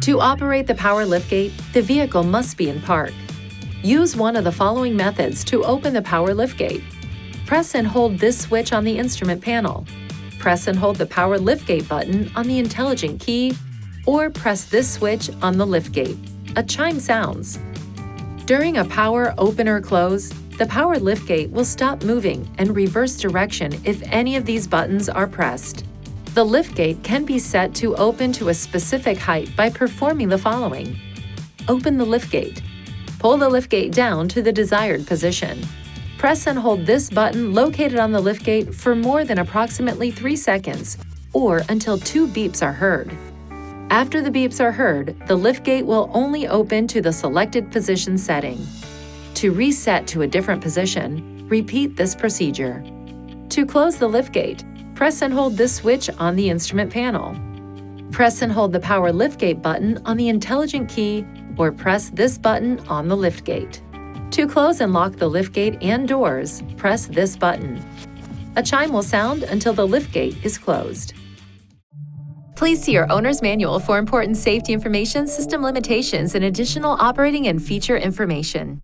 To operate the power liftgate, the vehicle must be in park. Use one of the following methods to open the power liftgate. Press and hold this switch on the instrument panel. Press and hold the power liftgate button on the intelligent key, or press this switch on the liftgate. A chime sounds. During a power open or close, the power liftgate will stop moving and reverse direction if any of these buttons are pressed. The liftgate can be set to open to a specific height by performing the following. Open the liftgate. Pull the liftgate down to the desired position. Press and hold this button located on the liftgate for more than approximately 3 seconds, or until 2 beeps are heard. After the beeps are heard, the liftgate will only open to the selected position setting. To reset to a different position, repeat this procedure. To close the liftgate, press and hold this switch on the instrument panel. Press and hold the power liftgate button on the intelligent key, or press this button on the liftgate. To close and lock the liftgate and doors, press this button. A chime will sound until the liftgate is closed. Please see your owner's manual for important safety information, system limitations, and additional operating and feature information.